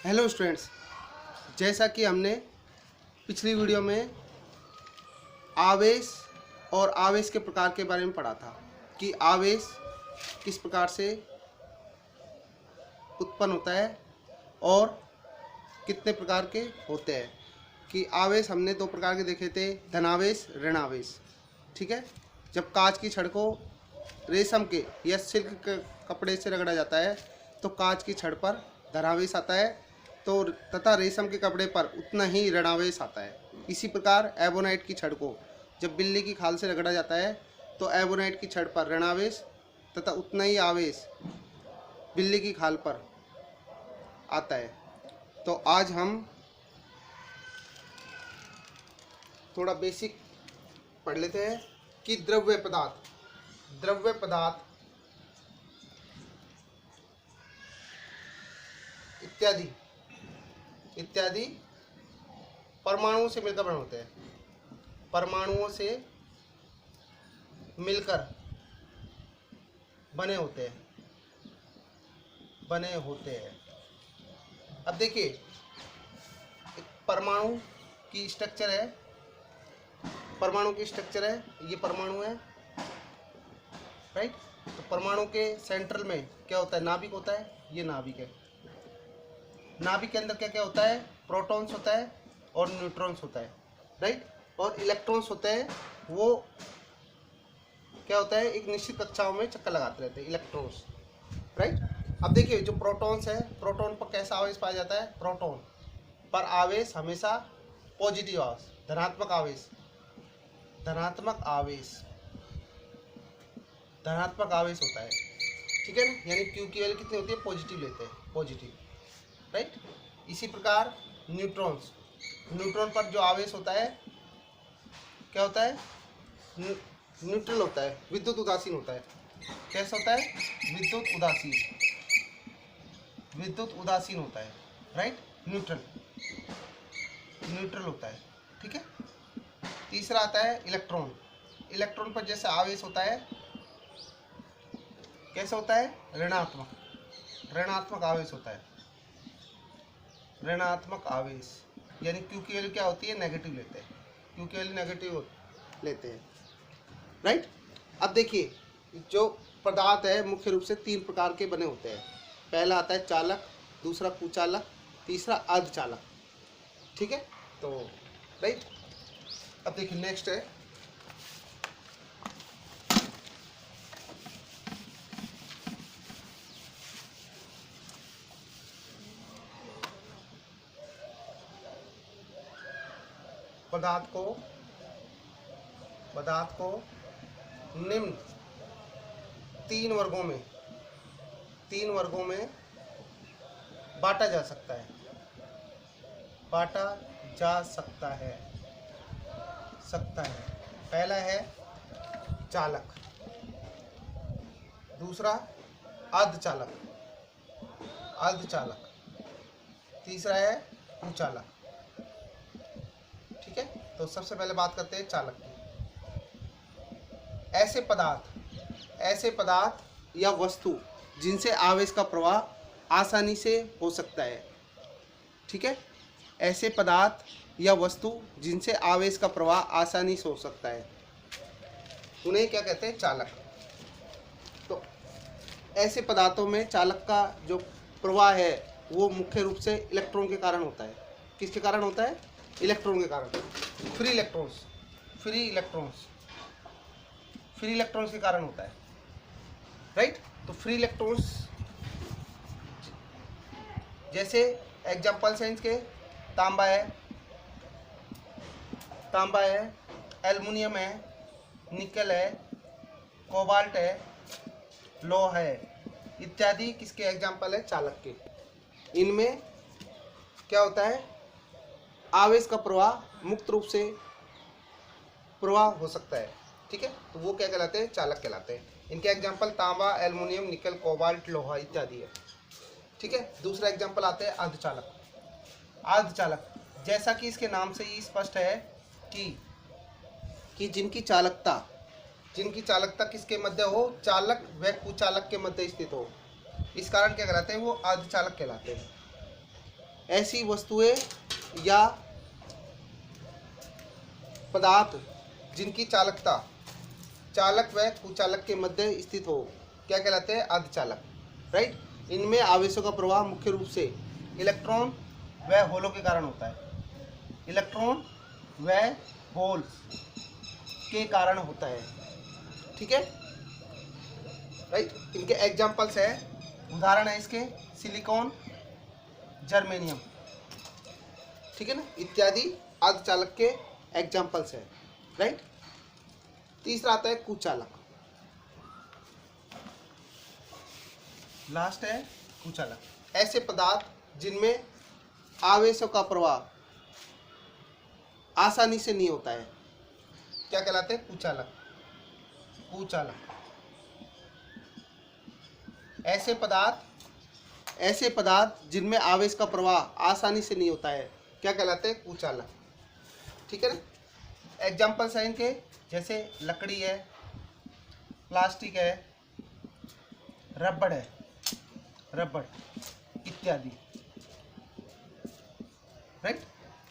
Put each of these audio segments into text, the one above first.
Hello students, जैसा कि हमने पिछली वीडियो में आवेश और आवेश के प्रकार के बारे में पढ़ा था कि आवेश किस प्रकार से उत्पन्न होता है और कितने प्रकार के होते हैं। कि आवेश हमने दो प्रकार के देखे थे, धनावेश, ऋणावेश। ठीक है, जब कांच की छड़ को रेशम के या सिल्क के कपड़े से रगड़ा जाता है तो कांच की छड़ पर धनावेश आता है, तो तथा रेशम के कपड़े पर उतना ही ऋणावेश आता है। इसी प्रकार एबोनाइट की छड़ को जब बिल्ली की खाल से रगड़ा जाता है तो एबोनाइट की छड़ पर ऋणावेश तथा उतना ही आवेश बिल्ली की खाल पर आता है। तो आज हम थोड़ा बेसिक पढ़ लेते हैं कि द्रव्य पदार्थ इत्यादि परमाणुओं से मिलकर बने होते हैं। परमाणुओं से मिलकर बने होते हैं। अब देखिए, परमाणु की स्ट्रक्चर है, ये परमाणु है, राइट। तो परमाणु के सेंट्रल में क्या होता है? नाभिक होता है, ये नाभिक है। नाभिक के अंदर क्या क्या होता है? प्रोटॉन्स होता है और न्यूट्रॉन्स होता है, राइट। और इलेक्ट्रॉन्स होते हैं, वो क्या होता है? एक निश्चित कक्षाओं में चक्कर लगाते रहते हैं, इलेक्ट्रॉन्स, राइट। अब देखिए, जो प्रोटॉन्स है, प्रोटॉन पर कैसा आवेश पाया जाता है? प्रोटॉन पर आवेश हमेशा पॉजिटिव आवेश, धनात्मक आवेश होता है। ठीक है ना, यानी Q की वैल्यू कितनी होती है? पॉजिटिव लेते हैं, पॉजिटिव, राइट। इसी प्रकार न्यूट्रॉन पर जो आवेश होता है क्या होता है? न्यूट्रल होता है, विद्युत उदासीन होता है। कैसा होता है? विद्युत उदासीन होता है, राइट। न्यूट्रल होता है, ठीक है। तीसरा आता है इलेक्ट्रॉन पर जैसे आवेश होता है, कैसा होता है? ऋणात्मक आवेश होता है। ऋणात्मक आवेश यानी Q की वैल्यू क्या होती है? नेगेटिव लेते हैं, Q की वैल्यू नेगेटिव लेते हैं, राइट। अब देखिए, जो पदार्थ है मुख्य रूप से तीन प्रकार के बने होते हैं। पहला आता है चालक, दूसरा कुचालक, तीसरा अर्धचालक। ठीक है, तो राइट। अब देखिए, नेक्स्ट है पदार्थ को निम्न तीन वर्गों में बांटा जा सकता है। पहला है चालक, दूसरा अर्धचालक, तीसरा है कुचालक। ठीक है, तो सबसे पहले बात करते हैं चालक की। ऐसे पदार्थ या वस्तु जिनसे आवेश का प्रवाह आसानी से हो सकता है। ठीक है, ऐसे पदार्थ या वस्तु जिनसे आवेश का प्रवाह आसानी से हो सकता है, उन्हें क्या कहते हैं? चालक। तो ऐसे पदार्थों में चालक का जो प्रवाह है वो मुख्य रूप से इलेक्ट्रॉन के कारण होता है। किसके कारण होता है? इलेक्ट्रॉन के कारण। फ्री इलेक्ट्रॉन्स के कारण होता है, राइट। तो फ्री इलेक्ट्रॉन्स जैसे एग्जाम्पल्स हैं इसके, तांबा है, एल्युमिनियम है, निकल है, कोबाल्ट है, लोहा है, इत्यादि किसके एग्जाम्पल है? चालक के। इनमें क्या होता है? आवेश का प्रवाह मुक्त रूप से प्रवाह हो सकता है। ठीक है, तो वो क्या कहलाते हैं? चालक कहलाते हैं। इनके एग्जाम्पल तांबा, एल्युमिनियम, निकल, कोबाल्ट, लोहा इत्यादि है। ठीक है, दूसरा एग्जाम्पल आते हैं अर्धचालक। जैसा कि इसके नाम से ही स्पष्ट है कि जिनकी चालकता किसके मध्य हो? चालक व कुचालक के मध्य स्थित हो। इस कारण क्या कहलाते हैं? वो अर्धचालक कहलाते हैं। ऐसी वस्तुएं या पदार्थ जिनकी चालकता चालक व कुचालक के मध्य स्थित हो क्या कहलाते हैं? अर्धचालक। राइट। इनमें आवेशों का प्रवाह मुख्य रूप से इलेक्ट्रॉन व होलों के कारण होता है। इलेक्ट्रॉन व होल के कारण होता है। ठीक है। राइट। इनके एग्जाम्पल्स है, उदाहरण है इसके सिलिकॉन, जर्मेनियम, ठीक है ना, इत्यादि अर्धचालक के एग्जाम्पल्स है। राइट। तीसरा आता है कुचालक। लास्ट है कुचालक। ऐसे पदार्थ जिनमें आवेशों का प्रवाह आसानी से नहीं होता है क्या कहलाते हैं? कुचालक। कुचालक। ऐसे पदार्थ जिनमें आवेश का प्रवाह आसानी से नहीं होता है क्या कहलाते हैं? कुचालक। ठीक है ना। एग्जाम्पल्स हैं इनके, जैसे लकड़ी है, प्लास्टिक है, रबड़ है, रबड़ इत्यादि। राइट।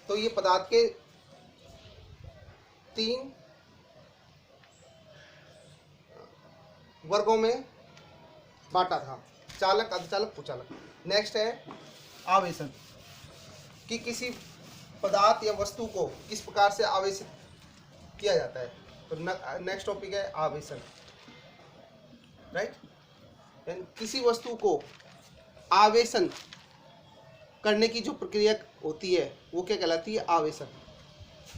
तो ये पदार्थ के 3 वर्गों में बांटा था, चालक, अर्धचालक, कुचालक। नेक्स्ट है आवेशन, कि किसी पदार्थ या वस्तु को किस प्रकार से आवेशित किया जाता है। तो नेक्स्ट टॉपिक है आवेशन। राइट। किसी वस्तु को आवेशन करने की जो प्रक्रिया होती है वो क्या कहलाती है? आवेशन।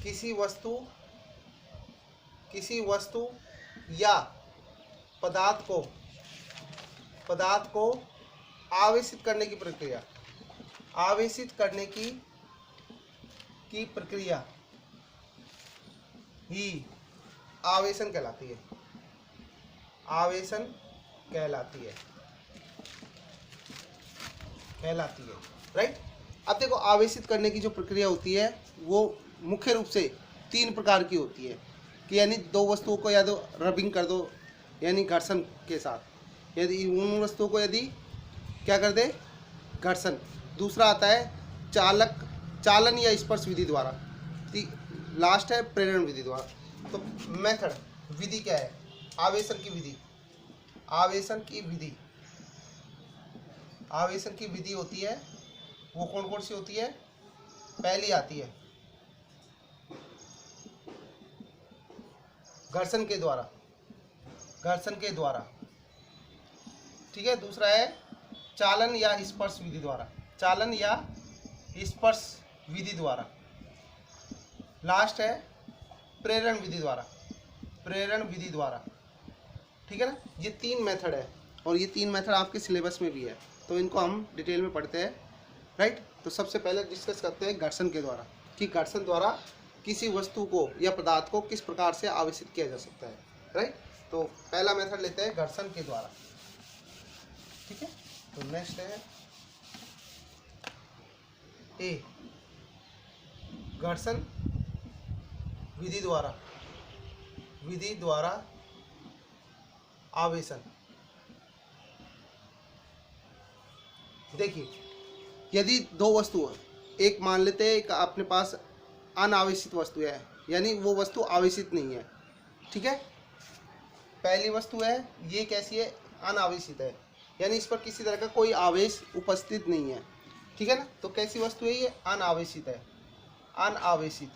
किसी वस्तु या पदार्थ को आवेशित करने की प्रक्रिया, आवेशित करने की प्रक्रिया ही आवेशन कहलाती है। आवेशन कहलाती है। राइट। अब देखो, आवेशित करने की जो प्रक्रिया होती है वो मुख्य रूप से 3 प्रकार की होती है, कि यानी 2 वस्तुओं को या तो रबिंग कर दो यानी घर्षण के साथ, यदि उन वस्तुओं को यदि क्या कर दे? घर्षण। दूसरा आता है चालन या स्पर्श विधि द्वारा। लास्ट है प्रेरण विधि द्वारा। तो मेथड, विधि क्या है? आवेशन की विधि। आवेशन की विधि होती है, वो कौन कौन सी होती है? पहली आती है घर्षण के द्वारा। ठीक है। दूसरा है चालन या स्पर्श विधि द्वारा। लास्ट है प्रेरण विधि द्वारा। ठीक है ना। ये 3 मेथड है और ये 3 मेथड आपके सिलेबस में भी है, तो इनको हम डिटेल में पढ़ते हैं। राइट। तो सबसे पहले डिस्कस करते हैं घर्षण के द्वारा, कि घर्षण द्वारा किसी वस्तु को या पदार्थ को किस प्रकार से आवेशित किया जा सकता है। राइट। तो पहला मेथड लेते हैं घर्षण के द्वारा। ठीक है। तो नेक्स्ट है ए, घर्षण विधि द्वारा आवेशन। देखिए, यदि 2 वस्तु, एक मान लेते हैं एक अपने पास अनावेशित वस्तु है, यानी वो वस्तु आवेशित नहीं है। ठीक है। पहली वस्तु है, ये कैसी है? अनावेशित है, यानी इस पर किसी तरह का कोई आवेश उपस्थित नहीं है। ठीक है ना। तो कैसी वस्तु है ये? अनावेशित है, अनावेशित।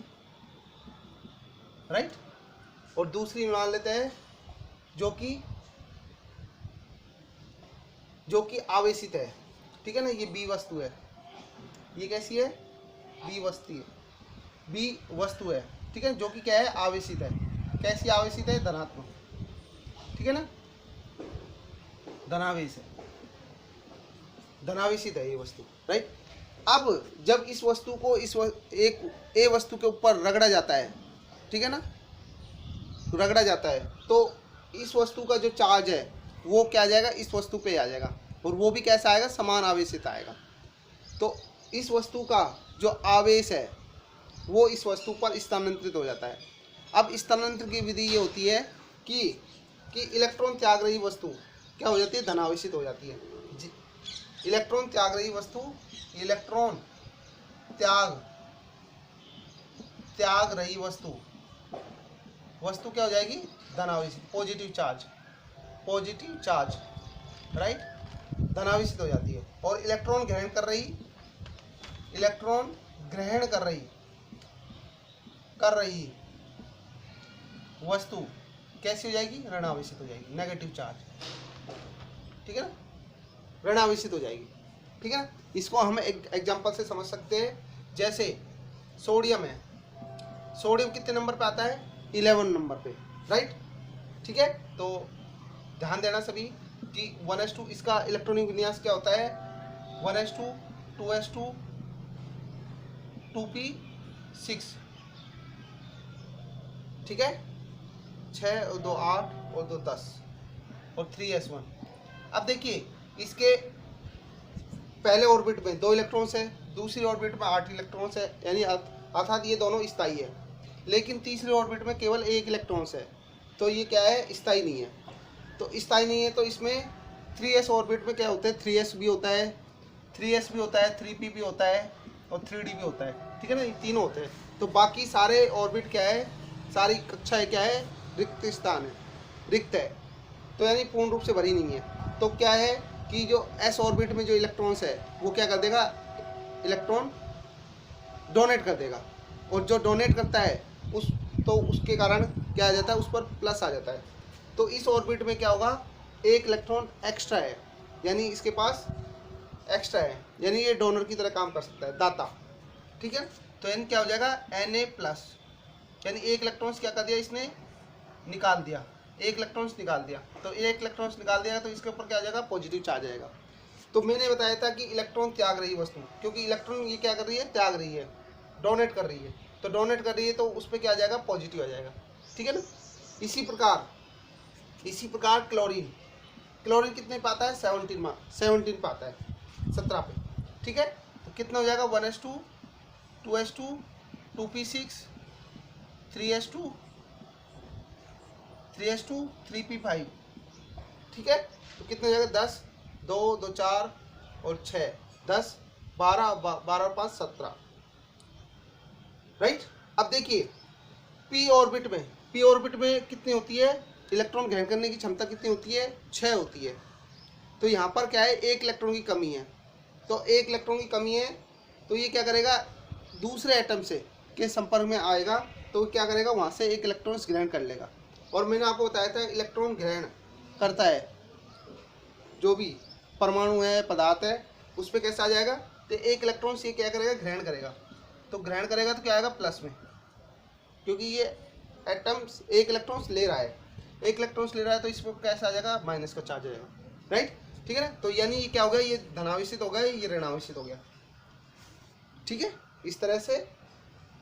राइट। और दूसरी मान लेते हैं जो आवेशित है। ठीक है ना। ये बी वस्तु है, ये कैसी है? बी वस्तु है। ठीक है। जो कि क्या है? आवेशित है। कैसी आवेशित है? धनात्मक। ठीक है ना। धनावेशित है ये वस्तु। राइट। अब जब इस वस्तु को एक ए वस्तु के ऊपर रगड़ा जाता है, ठीक है ना, रगड़ा जाता है, तो इस वस्तु का जो चार्ज है वो क्या आ जाएगा? इस वस्तु पे आ जाएगा, और वो भी कैसा आएगा? समान आवेशित आएगा। तो इस वस्तु का जो आवेश है वो इस वस्तु पर स्थानांतरित हो जाता है। अब स्थानांतरण की विधि ये होती है कि इलेक्ट्रॉन त्याग रही वस्तु क्या हो जाती है? धनावेशित हो जाती है। इलेक्ट्रॉन त्याग रही वस्तु, इलेक्ट्रॉन त्याग त्याग रही वस्तु, वस्तु क्या हो जाएगी, धनावेशित, पॉजिटिव चार्ज, राइट, धनावेशित हो जाती है। और इलेक्ट्रॉन ग्रहण कर रही वस्तु कैसी हो जाएगी, ऋणावेशित हो जाएगी, नेगेटिव चार्ज, ठीक है ना, ऋणावेशित हो जाएगी, ठीक है ना। इसको हम एक एग्जांपल से समझ सकते हैं, जैसे सोडियम है, सोडियम कितने नंबर पे आता है, 11 नंबर पे, राइट, ठीक है। तो ध्यान देना सभी कि 1s2 इसका इलेक्ट्रॉनिक विन्यास क्या होता है, 1s2 2s2 2p6, ठीक है, 6 और 2 8 और 2 10 और 3s1। अब देखिए इसके पहले ऑर्बिट में 2 इलेक्ट्रॉन्स है, दूसरी ऑर्बिट में 8 इलेक्ट्रॉन्स है, यानी अर्थात ये दोनों स्थायी है। लेकिन तीसरी ऑर्बिट में केवल 1 इलेक्ट्रॉन्स है, तो ये क्या है, स्थायी नहीं है। तो स्थायी नहीं है तो इसमें 3s ऑर्बिट में क्या होता है, 3s भी होता है, 3p भी होता है और 3d भी होता है, ठीक है ना, ये तीनों होते हैं। तो बाकी सारे ऑर्बिट क्या है, सारी कक्षाएं क्या है, रिक्त स्थान है, रिक्त है, तो यानी पूर्ण रूप से भरी नहीं है। तो क्या है कि जो s ऑर्बिट में जो इलेक्ट्रॉन्स है वो क्या कर देगा, इलेक्ट्रॉन डोनेट कर देगा, और जो डोनेट करता है उसके कारण क्या आ जाता है, उस पर प्लस आ जाता है। तो इस ऑर्बिट में क्या होगा, 1 इलेक्ट्रॉन एक्स्ट्रा है, यानी इसके पास एक्स्ट्रा है, यानी ये डोनर की तरह काम कर सकता है, दाता, ठीक है। तो यानी क्या हो जाएगा, Na+, यानी 1 इलेक्ट्रॉन्स क्या कर दिया, इसने निकाल दिया, 1 इलेक्ट्रॉन्स निकाल दिया। तो 1 इलेक्ट्रॉन्स निकाल दिया तो इसके ऊपर क्या आ जाएगा, पॉजिटिव चार्ज आएगा। तो मैंने बताया था कि इलेक्ट्रॉन त्याग रही वस्तु, क्योंकि इलेक्ट्रॉन ये क्या कर रही है, त्याग रही है, डोनेट कर रही है, तो डोनेट कर रही है तो उस पर क्या आ जाएगा, पॉजिटिव आ जाएगा, ठीक है ना। इसी प्रकार क्लोरीन कितने पाता है, 17 पाता है, 17 पे, ठीक है। तो कितना हो जाएगा, 1s2 2s2 2p6 3s2 3p5, ठीक है। तो कितना हो जाएगा, 10 2 2 4 और 6 10 12 12 और 5 17, राइट। अब देखिए p ऑर्बिट में कितनी होती है, इलेक्ट्रॉन ग्रहण करने की क्षमता कितनी होती है, 6 होती है। तो यहाँ पर क्या है, 1 इलेक्ट्रॉन की कमी है, तो 1 इलेक्ट्रॉन की कमी है, तो ये क्या करेगा, दूसरे एटम से के संपर्क में आएगा, तो क्या करेगा, वहाँ से 1 इलेक्ट्रॉन ग्रहण कर लेगा। और मैंने आपको बताया था इलेक्ट्रॉन ग्रहण करता है, जो भी परमाणु है, पदार्थ है, उस पर कैसे आ जाएगा, तो 1 इलेक्ट्रॉन ये क्या करेगा, ग्रहण करेगा। तो ग्रहण करेगा तो क्या आएगा, प्लस में, क्योंकि ये एटम्स 1 इलेक्ट्रॉन ले रहा है, 1 इलेक्ट्रॉन ले रहा है, तो इस पर कैसे आ जाएगा, माइनस का चार्ज आएगा, राइट, ठीक है ना। तो यानी ये क्या हो गया, ये धनावेशित हो गया, ये ऋणावेशित हो गया, ठीक है, इस तरह से।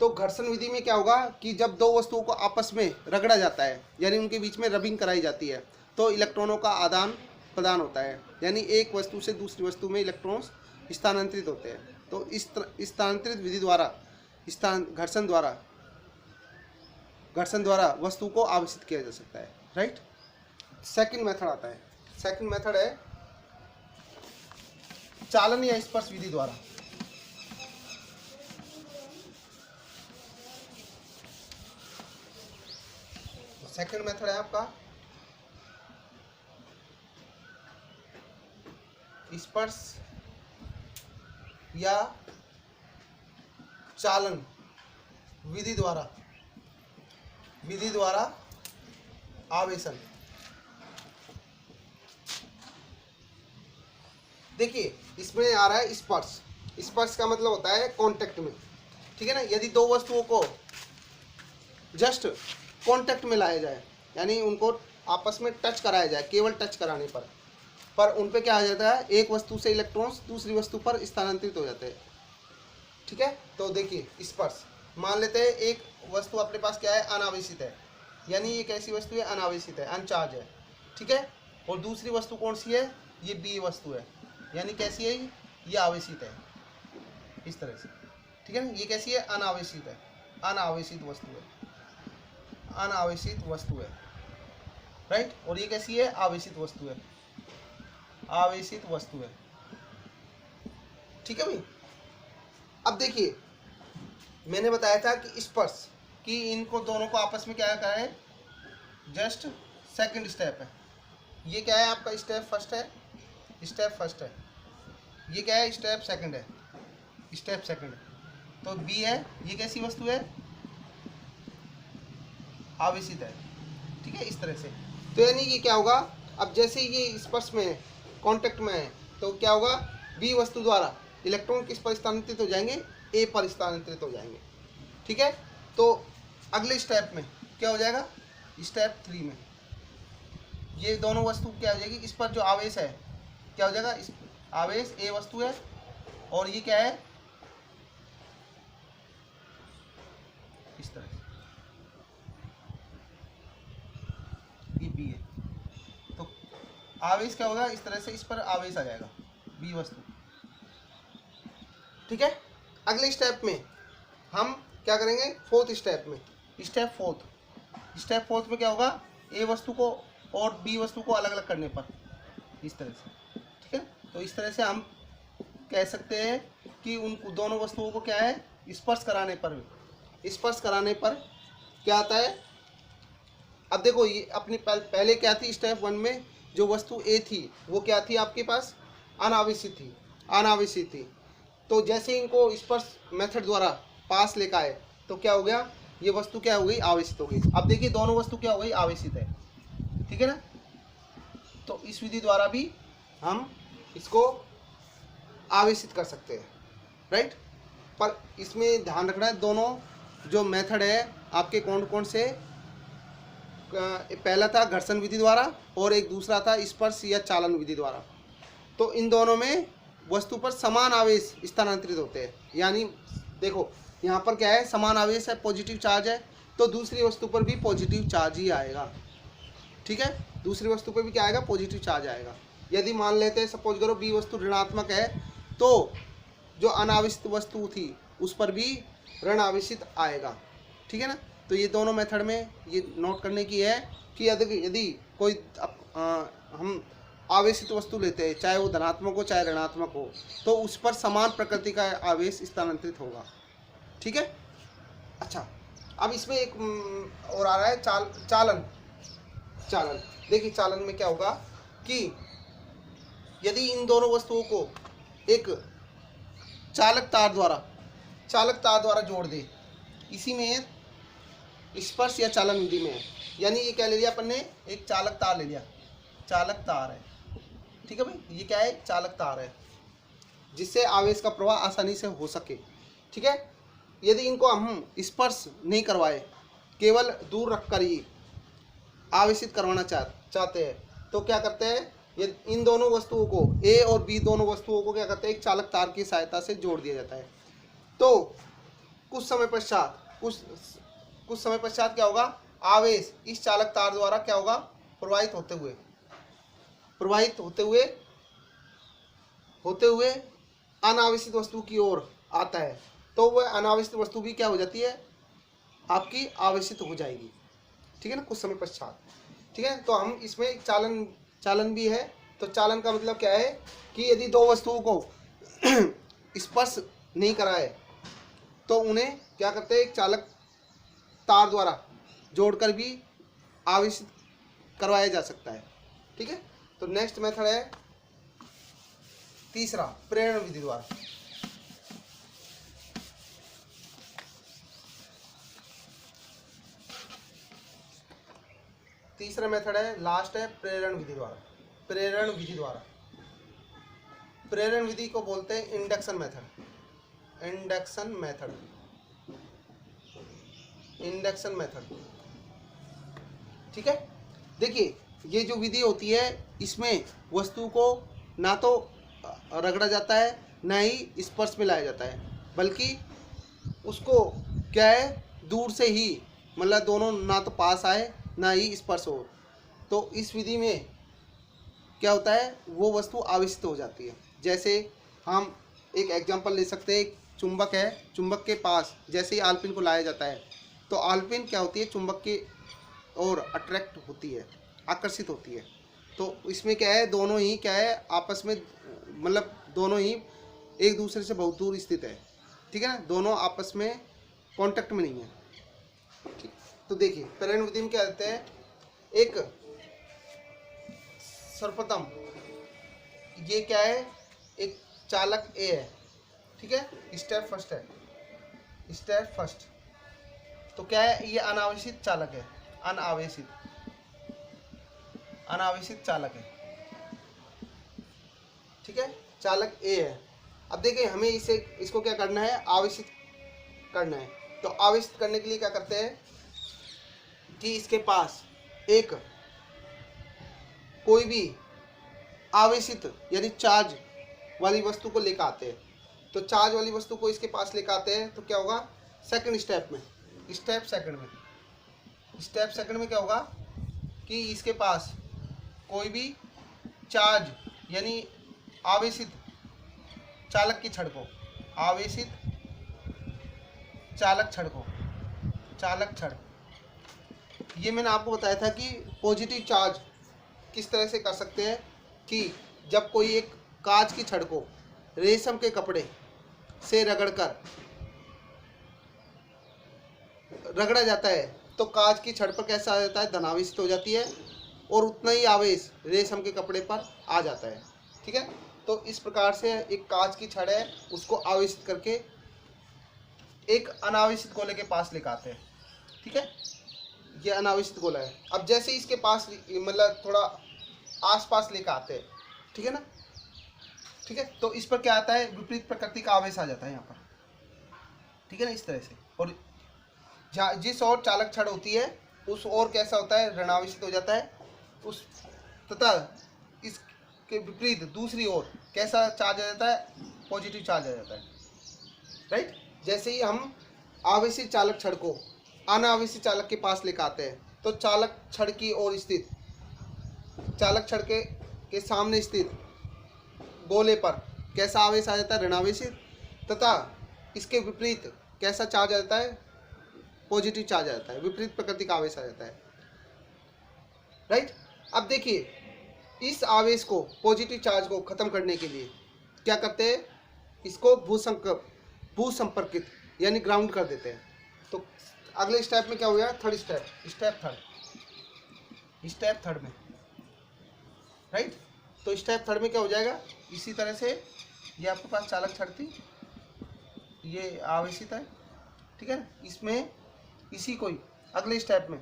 तो घर्षण विधि में क्या होगा कि जब 2 वस्तुओं को आपस में रगड़ा जाता है, यानी उनके बीच में रबिंग कराई जाती है, तो इलेक्ट्रॉनों का आदान प्रदान होता है, यानी एक वस्तु से दूसरी वस्तु में इलेक्ट्रॉन्स स्थानांतरित होते हैं। तो इस स्थानांतरित विधि द्वारा घर्षण द्वारा वस्तु को आवेशित किया जा सकता है, राइट। सेकंड मेथड आता है, सेकंड मेथड है चालन या स्पर्श विधि द्वारा। सेकंड मेथड है आपका स्पर्श या चालन विधि द्वारा आवेशन। देखिए इसमें आ रहा है स्पर्श का मतलब होता है कांटेक्ट में, ठीक है ना। यदि 2 वस्तुओं को जस्ट कांटेक्ट में लाया जाए, यानी उनको आपस में टच कराया जाए, केवल टच कराने पर उन पे क्या आ जाता है, एक वस्तु से इलेक्ट्रॉन्स दूसरी वस्तु पर स्थानांतरित हो जाते हैं, ठीक है। तो देखिए स्पर्श, मान लेते हैं एक वस्तु अपने पास क्या है, अनावेशित है, यानी ये कैसी वस्तु है, अनावेशित है, अनचार्ज है, ठीक है। और दूसरी वस्तु कौन सी है, ये बी वस्तु है, यानी कैसी है, ये आवेशित है, इस तरह से, ठीक है ना। ये कैसी है, अनावेशित है, अनावेशित वस्तु है, राइट। और ये कैसी है, आवेशित वस्तु है, ठीक है भाई। अब देखिए मैंने बताया था कि स्पर्श, कि इनको दोनों को आपस में क्या है, जस्ट सेकंड स्टेप है। ये क्या है आपका स्टेप फर्स्ट है, स्टेप फर्स्ट है। ये क्या है, स्टेप सेकंड है, स्टेप सेकंड है। तो बी है, ये कैसी वस्तु है, आवेशित है। ठीक है, इस तरह से। तो यानी कि क्या होगा, अब जैसे ये स्पर्श में है, कांटेक्ट में है, तो क्या होगा, बी वस्तु द्वारा इलेक्ट्रॉन किस पर स्थानांतरित हो जाएंगे, ए पर स्थानांतरित हो जाएंगे। ठीक है, तो अगले स्टेप में क्या हो जाएगा, स्टेप 3 में ये दोनों वस्तु क्या हो जाएगी, इस पर जो आवेश है क्या हो जाएगा, इस आवेश ए वस्तु है और ये क्या है, इस तरह से ये बी है। तो आवेश क्या होगा, इस तरह से इस पर आवेश आ जाएगा, बी वस्तु। ठीक है, अगले स्टेप में हम क्या करेंगे, फोर्थ स्टेप में, स्टेप फोर्थ में क्या होगा, ए वस्तु को और बी वस्तु को अलग अलग करने पर, इस तरह से। ठीक है, तो इस तरह से हम कह सकते हैं कि उन दोनों वस्तुओं को क्या है, स्पर्श कराने पर क्या आता है। अब देखो, ये अपनी पहले क्या थी, स्टेप 1 में जो वस्तु ए थी वो क्या थी आपके पास, अनावेशित थी। तो जैसे इनको स्पर्श मेथड द्वारा पास लेकर आए तो क्या हो गया, ये वस्तु क्या हो गई, आवेशित हो गई। अब देखिए दोनों वस्तु क्या हो गई, आवेशित है। ठीक है ना, तो इस विधि द्वारा भी हम इसको आवेशित कर सकते हैं, राइट। पर इसमें ध्यान रखना है, दोनों जो मेथड है आपके कौन से, पहला था घर्षण विधि द्वारा और एक दूसरा था स्पर्श या चालन विधि द्वारा। तो इन दोनों में वस्तु पर समान आवेश स्थानांतरित होते हैं। यानी देखो यहाँ पर क्या है, समान आवेश है, पॉजिटिव चार्ज है, तो दूसरी वस्तु पर भी पॉजिटिव चार्ज ही आएगा। ठीक है, दूसरी वस्तु पर भी क्या आएगा, पॉजिटिव चार्ज आएगा। यदि मान लेते हैं, सपोज करो बी वस्तु ऋणात्मक है, तो जो अनावेशित वस्तु थी उस पर भी ऋण आवेशित आएगा। ठीक है ना, तो ये दोनों मेथड में ये नोट करने की है कि यदि कोई हम आवेशित वस्तु लेते हैं, चाहे वो धनात्मक हो चाहे ऋणात्मक हो, तो उस पर समान प्रकृति का आवेश स्थानांतरित होगा। ठीक है, अच्छा, अब इसमें एक और आ रहा है, चालन। देखिए चालन में क्या होगा कि यदि इन दोनों वस्तुओं को एक चालक तार द्वारा जोड़ दे, इसी में स्पर्श या चालन विधि में है। यानी ये क्या ले लिया अपन ने, एक चालक तार ले लिया, चालक तार है। ठीक है भाई, ये क्या है, चालक तार है, जिससे आवेश का प्रवाह आसानी से हो सके। ठीक है, यदि इनको हम स्पर्श नहीं करवाए, केवल दूर रखकर ही आवेशित करवाना चाहते हैं, तो क्या करते हैं, ये इन दोनों वस्तुओं को, ए और बी दोनों वस्तुओं को क्या करते हैं, एक चालक तार की सहायता से जोड़ दिया जाता है। तो कुछ समय पश्चात क्या होगा, आवेश इस चालक तार द्वारा क्या होगा, प्रवाहित होते हुए अनावेशित वस्तु की ओर आता है। तो वह अनावेशित वस्तु भी क्या हो जाती है, आपकी आवेशित हो जाएगी। ठीक है ना, कुछ समय पश्चात। ठीक है, तो हम इसमें चालन भी है। तो चालन का मतलब क्या है कि यदि दो वस्तुओं को स्पर्श नहीं कराए तो उन्हें क्या करते हैं, एक चालक तार द्वारा जोड़कर भी आवेशित करवाया जा सकता है। ठीक है, तो नेक्स्ट मेथड है तीसरा, प्रेरण विधि द्वारा। तीसरा मेथड है, लास्ट है, प्रेरण विधि द्वारा। प्रेरण विधि को बोलते हैं इंडक्शन मेथड। ठीक है, देखिए ये जो विधि होती है, इसमें वस्तु को ना तो रगड़ा जाता है ना ही स्पर्श में लाया जाता है, बल्कि उसको क्या है, दूर से ही, मतलब दोनों ना तो पास आए ना ही स्पर्श हो। तो इस विधि में क्या होता है, वो वस्तु आवेशित हो जाती है। जैसे हम एक एग्जांपल ले सकते हैं, एक चुंबक है, चुंबक के पास जैसे ही आलपिन को लाया जाता है तो आलपिन क्या होती है, चुंबक की ओर अट्रैक्ट होती है, आकर्षित होती है। तो इसमें क्या है, दोनों ही क्या है, आपस में, मतलब दोनों ही एक दूसरे से बहुत दूर स्थित है। ठीक है ना, दोनों आपस में कांटेक्ट में नहीं है। ठीक, तो देखिए प्रेरण विधि में क्या कहते हैं, एक सर्वप्रथम ये क्या है, एक चालक ए है, ठीक है, स्टेप फर्स्ट है, स्टेप फर्स्ट। तो क्या है, ये अनावेशित चालक है, अनावेशित चालक है, ठीक है, चालक ए है। अब देखिए हमें इसको क्या करना है, आवेशित करना है। तो आवेशित करने के लिए क्या करते हैं कि इसके पास एक कोई भी आवेशित यानी चार्ज वाली वस्तु को लेकर आते हैं। तो चार्ज वाली वस्तु को इसके पास लेकर आते हैं तो क्या होगा, सेकंड स्टेप में, स्टेप सेकंड में क्या होगा कि इसके पास कोई भी चार्ज यानी आवेशित चालक की छड़ को, आवेशित चालक छड़, ये मैंने आपको बताया था कि पॉजिटिव चार्ज किस तरह से कर सकते हैं कि जब कोई एक कांच की छड़ को रेशम के कपड़े से रगड़ा जाता है तो कांच की छड़ पर कैसा आ जाता है, धनावेशित हो जाती है और उतना ही आवेश रेशम के कपड़े पर आ जाता है। ठीक है, तो इस प्रकार से एक कांच की छड़ है, उसको आवेशित करके एक अनावेशित गोले के पास लेकर आते हैं। ठीक है, ये अनावेशित गोला है। अब जैसे इसके पास मतलब थोड़ा आसपास लेकर आते हैं, ठीक है ना, ठीक है, तो इस पर क्या आता है, विपरीत प्रकृति का आवेश आ जाता है यहाँ पर, ठीक है ना, इस तरह से। और जहाँ जिस ओर चालक छड़ होती है उस ओर कैसा होता है, ऋणावेशित हो जाता है उस, तथा इसके विपरीत दूसरी ओर कैसा चार्ज आ जाता है, पॉजिटिव चार्ज आ जाता है। राइट, जैसे ही हम आवेशित चालक छड़ को अनावेशित चालक के पास लेकर आते हैं तो चालक छड़ की ओर स्थित, चालक छड़ के सामने स्थित गोले पर कैसा आवेश आ जाता है, ऋणावेशित, तथा इसके विपरीत कैसा चार्ज आ जाता है, पॉजिटिव चार्ज आ जाता है, विपरीत प्रकृति का आवेश आ जाता है। राइट, अब देखिए इस आवेश को, पॉजिटिव चार्ज को खत्म करने के लिए क्या करते हैं, इसको भूसंपर्कित यानी ग्राउंड कर देते हैं। तो अगले स्टेप में क्या हो गया, थर्ड स्टेप, स्टेप थर्ड में। राइट, तो स्टेप थर्ड में क्या हो जाएगा, इसी तरह से ये आपके पास चालक छड़ थी, ये आवेशित है, ठीक है ना, इसमें इसी को ही अगले स्टेप में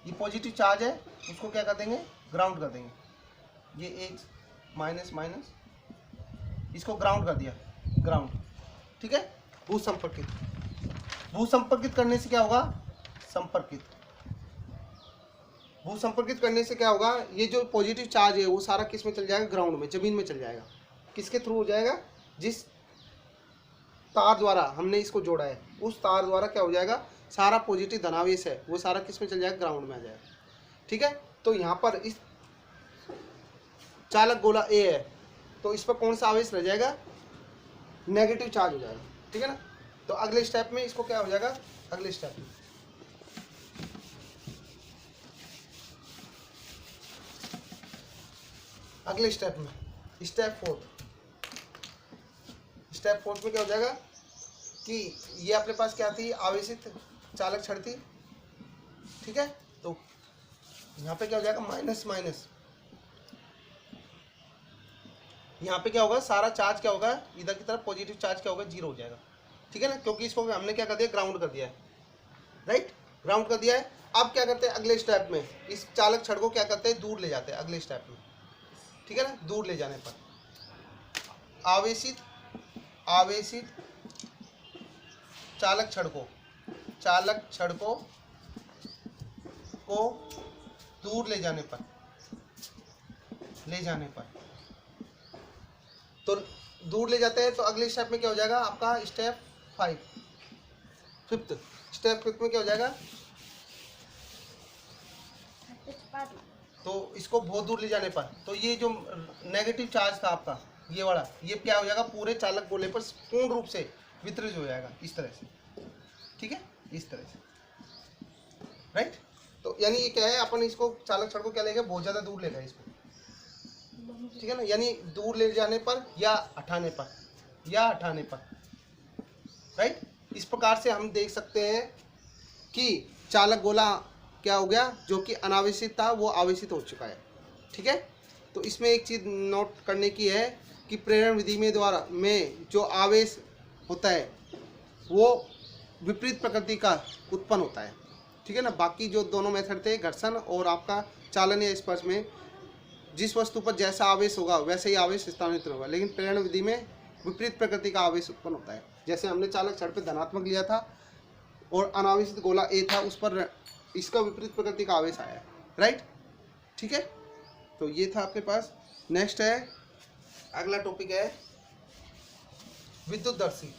ये पॉजिटिव चार्ज है उसको क्या कर देंगे, ग्राउंड कर देंगे। ये एक माइनस माइनस इसको ग्राउंड कर दिया, ग्राउंड, ठीक है। भूसंपर्कित करने से क्या होगा, भूसंपर्कित करने से क्या होगा, ये जो पॉजिटिव चार्ज है वो सारा किस में चल जाएगा, ग्राउंड में, जमीन में चल जाएगा। किसके थ्रू हो जाएगा, जिस तार द्वारा हमने इसको जोड़ा है उस तार द्वारा क्या हो जाएगा, सारा पॉजिटिव धनावेश है वो सारा किस में चल जाएगा, ग्राउंड में आ जाएगा। ठीक है, तो यहाँ पर इस चालक गोला ए है तो इस पर कौन सा आवेश रह जाएगा, नेगेटिव चार्ज हो जाएगा। ठीक है ना, तो अगले स्टेप में इसको क्या हो जाएगा, अगले स्टेप में स्टेप फोर्थ में क्या हो जाएगा कि ये अपने पास क्या थी, आवेशित चालक छड़ थी। ठीक है, तो यहाँ पे क्या हो जाएगा, माइनस माइनस, यहाँ पे क्या होगा, सारा चार्ज क्या होगा, इधर की तरफ पॉजिटिव चार्ज क्या होगा, जीरो हो जाएगा। ठीक है ना, क्योंकि इसको हमने क्या कर दिया, ग्राउंड कर दिया है। राइट, ग्राउंड कर दिया है। अब क्या करते हैं, अगले स्टेप में इस चालक छड़ को क्या करते हैं, दूर ले जाते हैं अगले स्टेप में। ठीक है ना, दूर ले जाने पर आवेशित चालक छड़ को दूर ले जाने पर तो दूर ले जाते हैं। तो अगले स्टेप में क्या हो जाएगा आपका, स्टेप फिफ्थ में क्या हो जाएगा, तो इसको बहुत दूर ले जाने पर तो ये जो नेगेटिव चार्ज था आपका ये वाला, ये क्या हो जाएगा, पूरे चालक गोले पर पूर्ण रूप से वितरित हो जाएगा, इस तरह से। ठीक है, इस तरह से। राइट, तो यानी ये क्या है, अपन इसको चालक छड़ को क्या लेंगे, बहुत ज़्यादा दूर ले गए इसको। ठीक है ना, यानी दूर ले जाने पर या हटाने पर। राइट, इस प्रकार से हम देख सकते हैं कि चालक गोला क्या हो गया, जो कि अनावेशित था वो आवेशित हो चुका है। ठीक है, तो इसमें एक चीज़ नोट करने की है कि प्रेरण विधि में द्वारा में जो आवेश होता है वो विपरीत प्रकृति का उत्पन्न होता है। ठीक है ना, बाकी जो दोनों मेथड थे घर्षण और आपका चालन या स्पर्श में जिस वस्तु पर जैसा आवेश होगा वैसे ही आवेश स्थानांतरित होगा, लेकिन प्रेरण विधि में विपरीत प्रकृति का आवेश उत्पन्न होता है। जैसे हमने चालक छड़ पे धनात्मक लिया था और अनावेशित गोला ए था, उस पर इसका विपरीत प्रकृति का आवेश आया है, राइट। ठीक है, तो ये था आपके पास। नेक्स्ट है, अगला टॉपिक है विद्युतदर्शी।